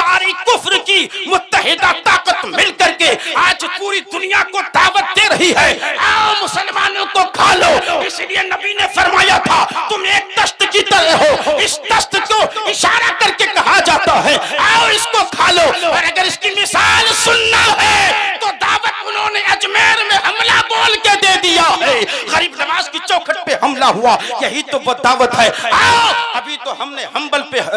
सारी कुफ्र की मुत्तहिदा ताकत मिल करके आज पूरी दुनिया को दावत दे रही है, आओ मुसलमानों को खा लो। इसलिए नबी ने फरमाया था तुम एक दस्त की तरह हो। इस दस्त को इशारा करके कहा जाता है आओ इसको खा लो। और अगर इसकी मिसाल सुनना है तो दावत उन्होंने अजमेर में हमला बोल के दे दिया है। गरीब नवाज की चौखट पे हमला हुआ, यही तो वो दावत है। आओ अभी तो हमने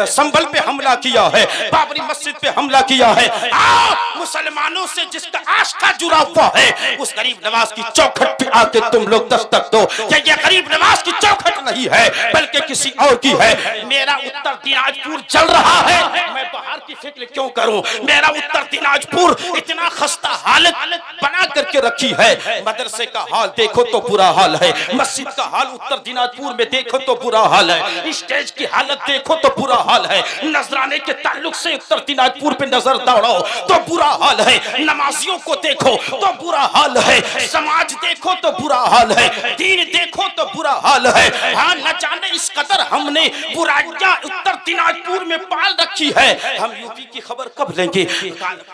संभल पे हमला किया है, बाबरी मस्जिद पे हमला किया है। आओ मुसलमानों से जिसका आस्था जुड़ा हुआ है उस गरीब नवाज की चौखट पे आके तुम लोग दस्तक दो। ये गरीब नवाज की चौखट नहीं है बल्कि किसी और की है। मेरा उत्तर दिनाजपुर चल रहा है, मैं बाहर की फिक्र क्यों करूं। मेरा उत्तर दिनाजपुर इतना खस्ता हालत बना करके रखी है। मदरसे का हाल देखो तो बुरा हाल है, मस्जिद का हाल उत्तर दिनाजपुर में देखो तो बुरा हाल है, स्टेज की हालत देखो तो बुरा हाल है, नजराने के ताल्लुक से उत्तर दिनाजपुर पे नजर दौड़ाओ तो बुरा हाल है, नमाजियों को देखो तो बुरा हाल है, समाज देखो तो बुरा हाल है, दीन देखो तो बुरा हाल है। हाँ न जाने इस कदर हमने बुराइयां उत्तर दिनाजपुर में पाल रखी है। हम यूपी की खबर कब लेंगे,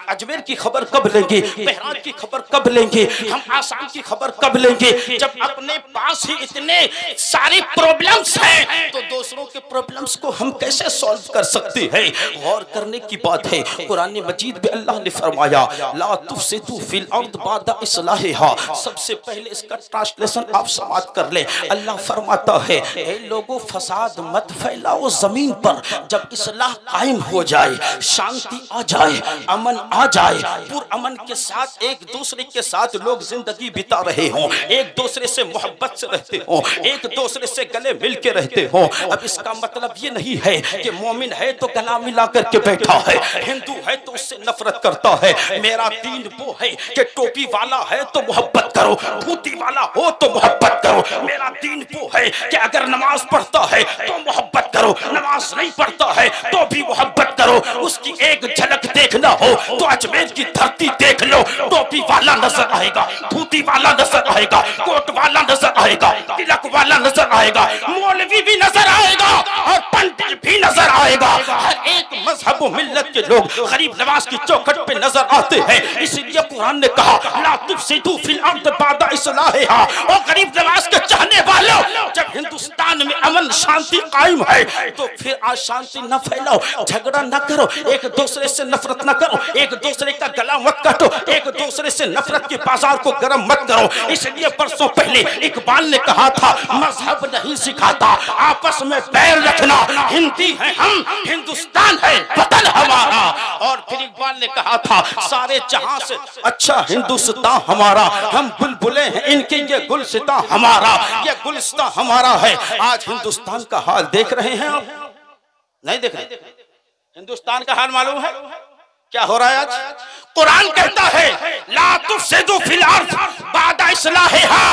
अजमेर की खबर कब लेंगे, बहराइच की खबर कब लेंगे, हम आसाम की खबर कब लेंगे। जब अपने पास ही इतने सारे प्रॉब्लम्स हैं तो दूसरों के प्रॉब्लम्स को हम कैसे सॉल्व कर सकते हैं। गौर करने की बात है, कुरान मजीद में अल्लाह ने फरमाया ला तुफसिदू फिल अर्द बादा इस्लाहिहा। सबसे पहले इसका ट्रांसलेशन आप समाप्त कर ले। अल्लाह फरमाता है ए लोगों फसाद मत फैलाओ जमीन पर। जब इस्लाह कायम हो जाए, शांति आ जाए, अमन आ जाए, पुरअमन के साथ एक दूसरे के साथ लोग जिंदगी बिता रहे हों, एक दूसरे से मोहब्बत से रहते हों, एक दूसरे से गले मिल के रहते हों। अब इसका मतलब ये नहीं है कि मोमिन है तो गला मिला करके बैठा है, हिंदू है तो उससे नफरत करता है। मेरा दीन वो है कि टोपी वाला है तो मोहब्बत करो, धोती वाला हो तो मोहब्बत करो। मेरा दीन वो है कि अगर नमाज पढ़ता है तो मोहब्बत करो, नमाज नहीं पढ़ता है तो भी मोहब्बत करो। उसकी एक झलक देखना हो तो अजमेर की धरती देख लो, टोपी वाला नजर आएगा, धोती वाला नजर आएगा, कोट वाला नजर आएगा, तिलक वाला नजर आएगा, मौलवी भी नजर आएगा और पंडित भी नजर आएगा। हर एक मजहब व मिल्लत के लोग गरीब नवाज की चौखट पे नजर आते हैं। इसलिए कुरान ने कहा ला तुफसिदू फिल अर्द बादा इस्लाहिहा। और गरीब नवाज के चाहने वालों, जब हिंदुस्तान में अमन शांति कायम है तो फिर आज शांति न फैलाओ, झगड़ा न करो, एक दूसरे से नफरत न करो, एक दूसरे का गला मत काटो, एक दूसरे से नफरत के बाजार को गर्म मत करो। इसलिए बरसों पहले इकबाल ने कहा था मजहब नहीं सिखाता आपस में पैर रखना, हिंदी है हम, हिंदुस्तान है वतन हमारा। और फिर इकबाल ने कहा था सारे जहां से अच्छा हिंदुस्तान हमारा, हम बुलबुले हैं इनके ये गुलसिता हमारा, ये गुलसिता हमारा है। आज हिंदुस्तान का हाल देख रहे हैं आप, नहीं देख रहे? हिंदुस्तान का हाल मालूम है क्या हो रहा है आज? कुरान कहता है ला तुफसिदू फिल अर्द बादा इस्लाहिहा।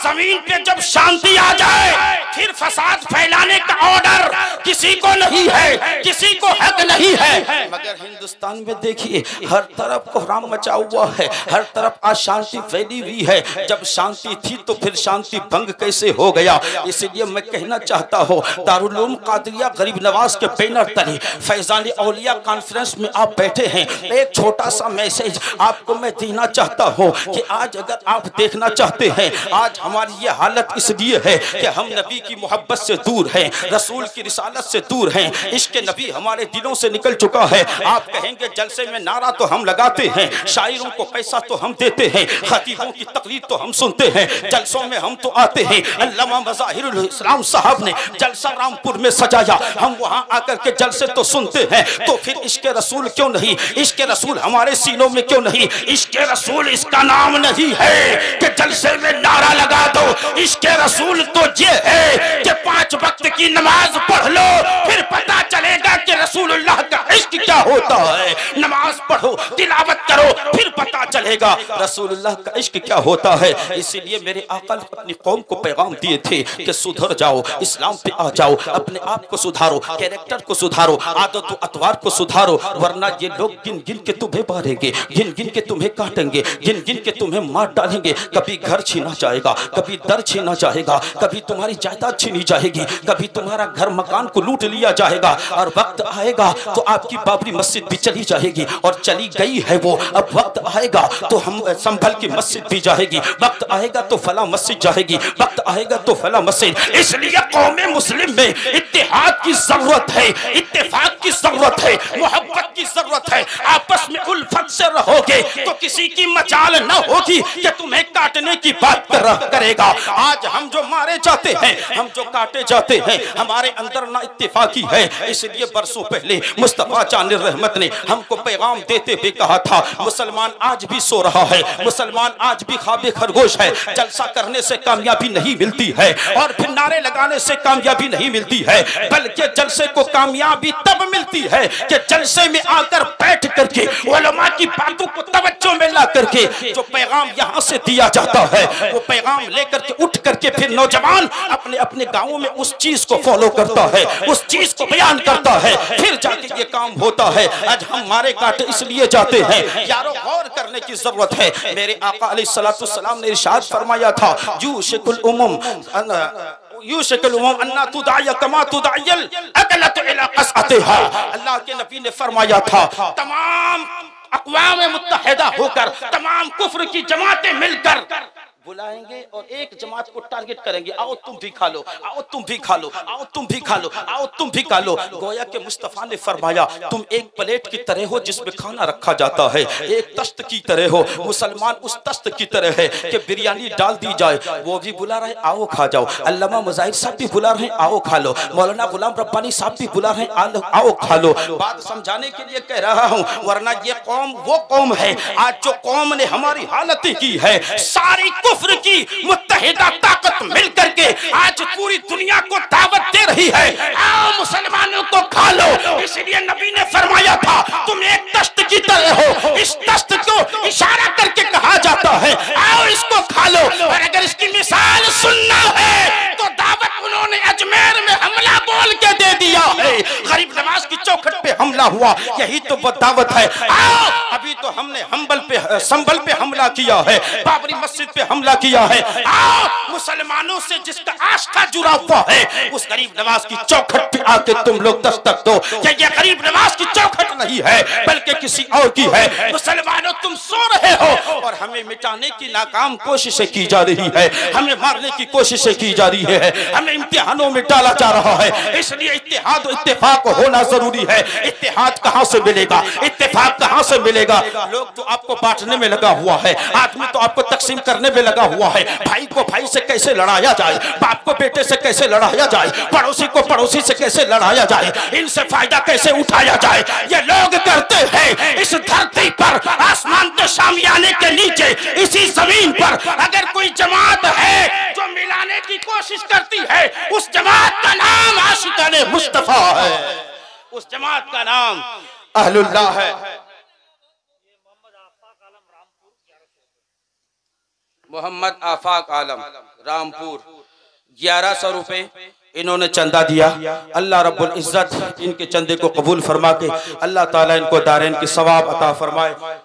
जमीन पे जब शांति आ जाए फिर फसाद फैलाने का ऑर्डर किसी को नहीं है, किसी को हक नहीं है। मगर हिंदुस्तान में देखिए हर तरफ कोहराम मचा हुआ है, हर तरफ अशांति फैली हुई है। जब शांति थी तो फिर शांति भंग कैसे हो गया। इसलिए मैं कहना चाहता हूँ दारुल उलूम कादरिया गरीब नवाज के बैनर तले फैजान औलिया कॉन्फ्रेंस में आप बैठे हैं। एक छोटा सा मैसेज आपको मैं देना चाहता हूँ कि आज अगर आप देखना चाहते हैं, आज हमारी ये हालत इसलिए है कि हम नबी की मोहब्बत से दूर हैं, रसूल की रिसालत से दूर हैं, इश्क नबी हमारे दिलों से निकल चुका है। आप कहेंगे जलसे में नारा तो हम लगाते हैं, शायरों को पैसा तो हम देते हैं, खतीबों की तकरीर तो हम सुनते हैं, जलसों में हम तो आते हैं। अल्लामा मज़ाहिरुल इस्लाम साहब ने जलसा रामपुर में सजाया, हम वहाँ आकर के जलसे तो सुनते हैं, तो फिर इश्क रसूल क्यों नहीं, इश्क रसूल हमारे सीनों में क्यों नहीं? इश्क रसूल इसका नाम नहीं है कि जलसे में नारा लगा दो। इश्क रसूल तो ये है कि 5 वक्त की नमाज पढ़ लो, फिर पता चलेगा कि रसूलुल्लाह का इश्क क्या होता है। नमाज पढ़ो, तिलावत करो, फिर पता चलेगा रसूलुल्लाह का इश्क क्या होता है। इसीलिए मेरे आका अपनी कौम को पैगाम दिए थे कि सुधर जाओ, इस्लाम पे आ जाओ, अपने आप को सुधारो, कैरेक्टर को सुधारो, आदत अतवार को सुधारो, वरना ये लोग गिन गिन के तुम्हें मारेंगे, गिन गिन के तुम्हें काटेंगे, गिन गिन के तुम्हें मार डालेंगे। कभी घर छीना जाएगा, कभी दर छीना जाएगा, कभी तुम्हारी जायदाद छीनी जाएगी, कभी तुम्हारा घर मकान को लूट लिया जाएगा, और वक्त आएगा तो आपकी बाबरी मस्जिद भी चली जाएगी, और चली गई है वो। अब वक्त आएगा तो हम संभल की मस्जिद भी जाएगी, वक्त आएगा तो फला मस्जिद जाएगी, वक्त आएगा तो फला मस्जिद। इसलिए कौमे मुस्लिम में इत्तेहाद की जरूरत है, इत्तेफाक की जरूरत है, मोहब्बत की जरूरत है। आपस में उल्फत से रहोगे तो किसी की मजाल न होगी कि तुम्हें काटने की बात करेगा। आज हम जो मारे जाते हैं, हम जो काटे जाते हैं, हमारे अंदर ना इत्तेफाकी है। इसलिए बरसों पहले मुस्तफा जान रहमत ने हमको पैगाम देते हुए कहा था, मुसलमान आज भी सो रहा है, मुसलमान आज भी ख्वाबे खरगोश है। जलसा करने से कामयाबी नहीं मिलती है, और फिर नारे लगाने से कामयाबी नहीं मिलती है, बल्कि जलसे को कामयाबी तब मिलती है कि जलसे में आकर बैठ करके उलमा की बातों को तवज्जो में ला करके जो पैगाम यहाँ से दिया जाता है, वो पैगाम लेकर के उठ करके फिर नौजवान अपने अपने गांवों में उस चीज को फॉलो करता है, उस चीज को बयान करता है, फिर जाके ये काम होता है। आज हम मारे काटे इसलिए जाते हैं, यारों गौर करने की जरूरत है। मेरे आका अलैहिस्सलाम ने इरशाद फरमाया था, यूशिकुल उमम अन्ना तुदाया कमा तुदायल अकलत इला कसअतिहा। अल्लाह के नबी ने फरमाया था, तमाम अक़वाम मुत्तहिदा होकर, तमाम कुफ्र की जमातें मिलकर बुलाएंगे और एक जमात को टारगेट करेंगे, आओ तुम भी खा लो, आओ तुम भी खा लो, आओ तुम भी खा लो, आओ तुम भी खा लो। गोया के मुस्तफा ने फरमाया, तुम एक प्लेट की तरह हो जिसमें खाना रखा जाता है, एक तश्त की तरह हो। मुसलमान उस तश्त की तरह है कि बिरयानी डाल दी जाए, वो भी बुला रहे आओ खा जाओ, अल्लामा मुजाहिर साहब भी बुला रहे आओ खा लो, मौलाना गुलाम रब्बानी साहब भी बुला रहे आओ खा लो। बात समझाने के लिए कह रहा हूँ, वरना ये कौम वो कौम है आज जो कौम ने हमारी हालत की है। सारी कुफ्र की मुत्तहिदा ताकत मिलकर के आज पूरी दुनिया को दावत दे रही है, आओ मुसलमानों को खा लो। इसलिए नबी ने फरमाया था, तुम एक तश्त की तरह हो। इस तश्त को इशारा करके कहा जाता है, आओ इसको खा लो। और अगर इसकी मिसाल सुनना है तो दावत उन्होंने अजमेर में हमला बोल के दे दिया है। गरीब नवाज की चौखट पे हमला हुआ, यही तो वो दावत है। आओ, अभी तो हमने संभल पे हमला किया है, बाबरी मस्जिद पे हमला किया है। आओ मुसलमानों से जिसका आस्था जुड़ा हुआ है, उस गरीब नवाज की चौखट पे आके तुम लोग दस्तक दो। ये गरीब नवाज की चौखट नहीं है, बल्कि किसी और की है। मुसलमानों तुम सो रहे हो और हमें मिटाने की नाकाम कोशिशें की जा रही है, हमें मारने की कोशिशें की जा रही है, हमें इम्तिहानों में डाला जा रहा है। इसलिए इत्तेहाद और इत्तेफाक होना जरूरी है। इत्तेहाद कहां से मिलेगा, इत्तेफाक कहां से मिलेगा? लोग तो आपको बांटने में लगा हुआ है, आदमी तो आपको तकसीम करने में लगा हुआ है। भाई को भाई से कैसे लड़ाया जाए, बाप को बेटे से कैसे लड़ाया जाए, पड़ोसी को पड़ोसी से कैसे लड़ाया जाए, इनसे फायदा कैसे उठाया जाए, ये लोग करते हैं। इस धरती पर, आसमान के शामियाने के नीचे, इसी जमीन पर अगर कोई जमात है जो मिलाने की कोशिश करती है, उस जमात का नाम आशिकाने मुस्तफा है, उस जमात का नाम अहलुल्लाह है। मोहम्मद आफाक आलम रामपुर 1100 रुपए इन्होंने चंदा दिया। अल्लाह रब्बुल इज्जत इनके चंदे को कबूल फरमा के अल्लाह ताला इनको दारैन की सवाब अता फरमाए।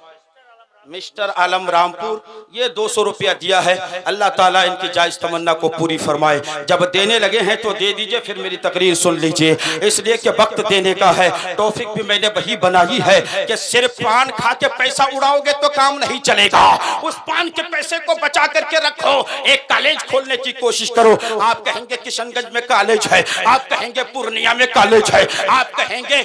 मिस्टर आलम रामपुर ये 200 रुपया दिया है, अल्लाह ताला इनकी जायज तमन्ना को पूरी फरमाए। जब देने लगे हैं तो दे दीजिए, फिर मेरी तकरीर सुन लीजिए, इसलिए कि वक्त देने का है। टॉपिक भी मैंने वही बनाई है कि सिर्फ पान खा के पैसा उड़ाओगे तो काम नहीं चलेगा, उस पान के पैसे को बचा करके रखो। एक कॉलेज खोलने की कोशिश करो। आप कहेंगे किशनगंज में कॉलेज है, आप कहेंगे पूर्णिया में कॉलेज है, आप कहेंगे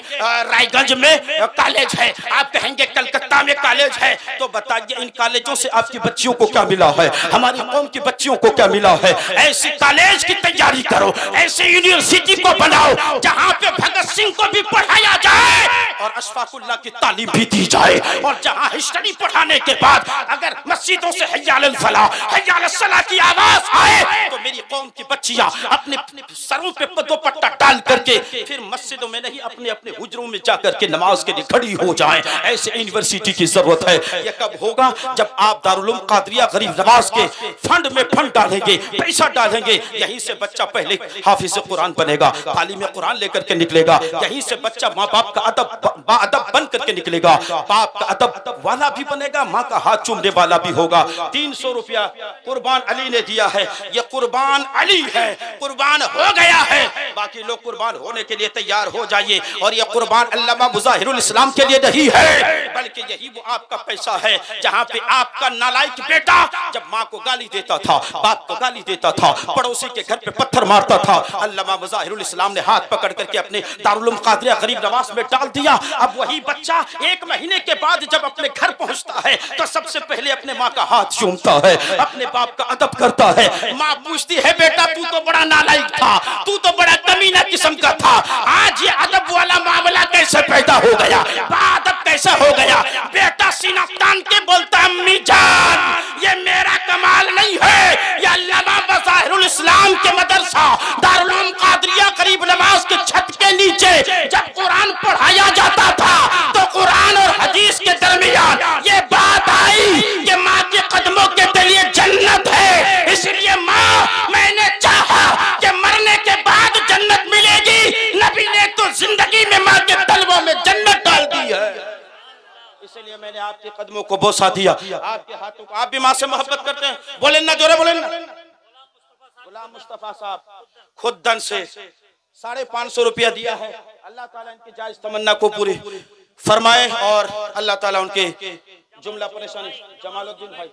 रायगंज में कॉलेज है, आप कहेंगे कलकत्ता में कॉलेज है, तो बताइए इन कॉलेजों से आपकी बच्चियों को क्या मिला है, हमारी कौम की बच्चियों को क्या मिला है? ऐसी कॉलेज की तैयारी करो, ऐसे यूनिवर्सिटी को बनाओ जहां पे भगत सिंह को भी पढ़ाया जाए और अशफाकुल्लाह की तालीम भी दी जाए, और जहां हिस्ट्री पढ़ाने के बाद अगर मस्जिदों से हय्या अल फलाह हय्या अल सलाह की आवाज आए तो मेरी कौम की बच्चियां अपने सरों पे दुपट्टा डाल करके फिर मस्जिदों में नहीं, अपने अपने हुजरों में जाकर के नमाज के लिए खड़ी हो जाएं। ऐसे यूनिवर्सिटी की जरूरत है। ये कब होगा? जब आप दारुल उलूम कादरिया गरीब नवाज के फंड में फंड डालेंगे, पैसा डालेंगे, यहीं से बच्चा पहले हाफिज कुरान बनेगा, तालीम कुरान लेकर के निकलेगा। यहीं से बच्चा माँ बाप का अदब बन करके निकलेगा, बाप का अदब वाला भी बनेगा, माँ का हाथ चूमने वाला भी होगा। 300 रुपया कुर्बान अली ने दिया है, ये कुर्बान अली है, कुर्बान हो गया है। बाकी लोग कुर्बान होने के लिए तैयार हो जाइए। और ये कुर्बान अल्लामा मुजाहिरुल इस्लाम के लिए नहीं है, बल्कि यही वो आपका पैसा है जहाँ पे आपका नालायक बेटा जब माँ को गाली देता था, बाप को गाली देता था, पड़ोसी के घर पे पत्थर मारता था, अल्लामा मुजाहिरुल इस्लाम ने हाथ पकड़ करके अपने दारुल उलूम कादरिया गरीब नवाज में डाल दिया। अब वही बच्चा 1 महीने के बाद जब अपने घर पहुंचता है तो सबसे पहले अपने माँ का हाथ चूमता है, अपने बाप का अदब करता है। माँ पूछती है, बेटा तू तो बड़ा नालायक था, तू तो बड़ा कमीना किस्म का था, आज ये अदब वाला मामला कैसे पैदा हो गया, बादब कैसा हो गया? बेटा सीना तान के बोलता, अम्मी जान ये मेरा कमाल नहीं है, ये अल्लामा मुजाहिरुल इस्लाम के मदरसा दारुल उलूम कादरिया गरीब नवाज के छत के नीचे जब कुरान पढ़ाया जाता था तो कुरान और हदीस के दरमियान ये बात आई कि माँ के कदमों के लिए जन्नत है, इसलिए माँ मैंने चाहा कि मरने के बाद जन्नत मिलेगी। नबी ने तो जिंदगी में माँ के तलवों में जन्नत डाल दी है, इसलिए मैंने आपके कदमों को बोसा दिया, आपके हाथों को। आप भी माँ से मोहब्बत करते हैं? बोले ना, जोरे बोले ना। गुलाम मुस्तफा साहब खुद धन से 550 रुपया दिया है। अल्लाह ताला इनकी जायज तमन्ना को पूरी फरमाए और अल्लाह ताला उनके जुमला परेशानी। जमालुद्दीन भाई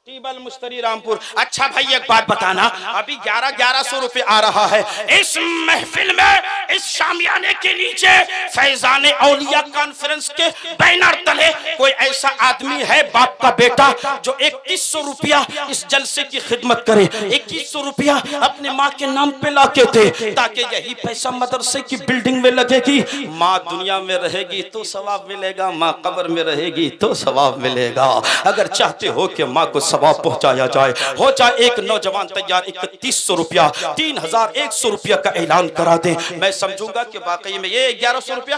टीबल मुस्तरी रामपुर। अच्छा भाई एक बात बताना, अभी 1100 रुपए आ रहा है इस महफिल में, इस शामियाने के नीचे फैजान औलिया कॉन्फ्रेंस के बैनर तले कोई ऐसा आदमी है बाप का बेटा जो 2100 रुपया इस जलसे की खिदमत करे, 2100 रुपया अपने माँ के नाम पे लाके दे, ताकि यही पैसा मदरसे की बिल्डिंग में लगेगी। माँ दुनिया में रहेगी तो सवाब मिलेगा, माँ कब्र में रहेगी तो सवाब मिलेगा। अगर चाहते हो कि माँ को सवाब पहुंचाया जाए, हो जाए एक नौजवान तैयार 3100 रुपया 3100 रुपया का ऐलान करा दे, मैं समझूंगा कि वाकई में ये 1100 रुपया।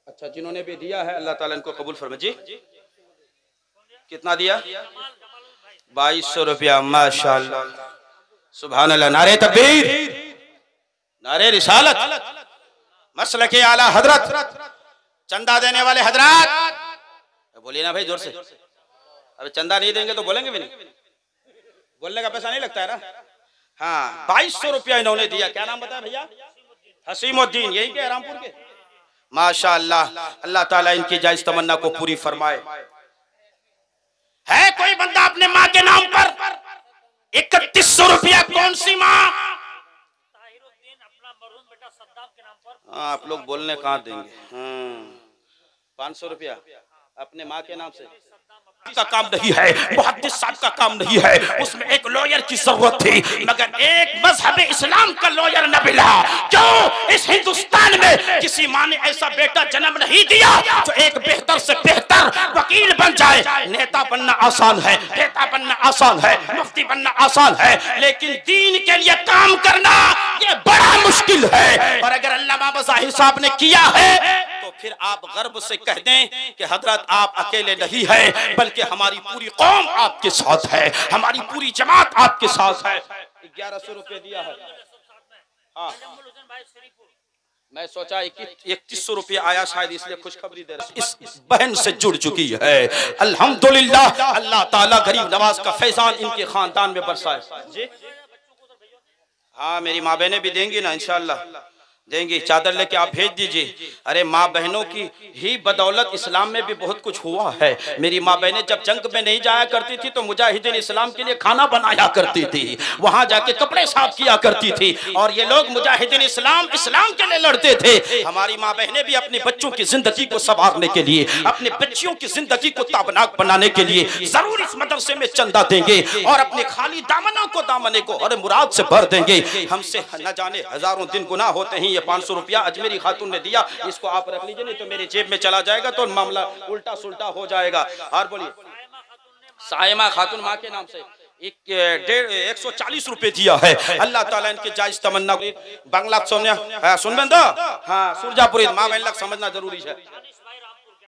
अच्छा जिन्होंने भी दिया है अल्लाह ताला इनको कबूल फरमाए। जी कितना दिया? 2200 रुपया। माशाअल्लाह सुभान अल्लाह। नारे तकबीर, नारे रिसालत, मसलके आला हजरत। चंदा देने वाले हजरात बोलिए ना भाई जोर से। अबे चंदा नहीं देंगे तो बोलेंगे भी नहीं, बोलने का पैसा नहीं लगता है ना। हाँ 2200 रुपया इन्होंने दिया। क्या नाम बताया भैया? हसीमुद्दीन, यही के रामपुर के। माशाअल्लाह, अल्लाह ताला इनकी जायज तमन्ना को पूरी फरमाए। है कोई बंदा अपने माँ के नाम पर 3100 रुपया? कौन सी माँ? आप लोग बोलने कहाँ देंगे? 500 रुपया अपने माँ के नाम से का काम नहीं है, मुहद्दिस साहब का काम नहीं है, उसमें एक लॉयर की जरूरत थी, मगर एक मजहब इस्लाम का लॉयर न मिला। क्यों? इस हिंदुस्तान में किसी माँ ने ऐसा बेटा जन्म नहीं दिया जो एक बेहतर से बेहतर वकील बन जाए। नेता बनना आसान है, नेता बनना आसान है, मुफ्ती बनना आसान है, लेकिन दीन के लिए काम करना ये बड़ा मुश्किल है। और अगर अल्लामा मुजाहिर साहब ने किया है तो फिर आप गर्व से कह दें कि हजरत आप अकेले नहीं है, बल्कि हमारी पूरी कौम आपके साथ है, हमारी पूरी जमात आपके साथ है। 1100 रुपये दिया है। हाँ मैं सोचा 3100 रुपया आया शायद, इसलिए खुशखबरी दे रहा। इस बहन से जुड़ चुकी है अल्हम्दुलिल्लाह। अल्लाह ताला गरीब नवाज का फैजान इनके खानदान में बरसाए। जी हाँ मेरी माँ बहनें भी देंगी ना, इंशाअल्लाह देंगी। चादर लेके आप भेज दीजिए। अरे माँ बहनों की ही बदौलत इस्लाम में भी बहुत कुछ हुआ है। मेरी माँ बहनें जब जंग में नहीं जाया करती थी तो मुजाहिदीन इस्लाम के लिए खाना बनाया करती थी, वहां जाके कपड़े साफ किया करती थी, और ये लोग मुजाहिदीन इस्लाम के लिए लड़ते थे। हमारी माँ बहनें भी अपने बच्चों की जिंदगी को संवारने के लिए, अपने बच्चियों की जिंदगी को ताबनाक बनाने के लिए जरूर इस मदरसे में चंदा देंगे और अपने खाली दामनों को दामने को हर मुराद से भर देंगे। हमसे न जाने हजारों दिन गुनाह होते हैं। 500 रुपया अजमेरी खातून ने दिया, इसको आप रख लीजिए, नहीं तो मेरी जेब में चला जाएगा तो मामला उल्टा सुल्टा हो जाएगा। और बोलिए साइमा खातून माँ के नाम से 140 रुपए दिया है। अल्लाह ताला इनके जायज तमन्ना बांग्ला सुनबें तो हाँ सुरजापुरी माँ बहन समझना जरूरी है।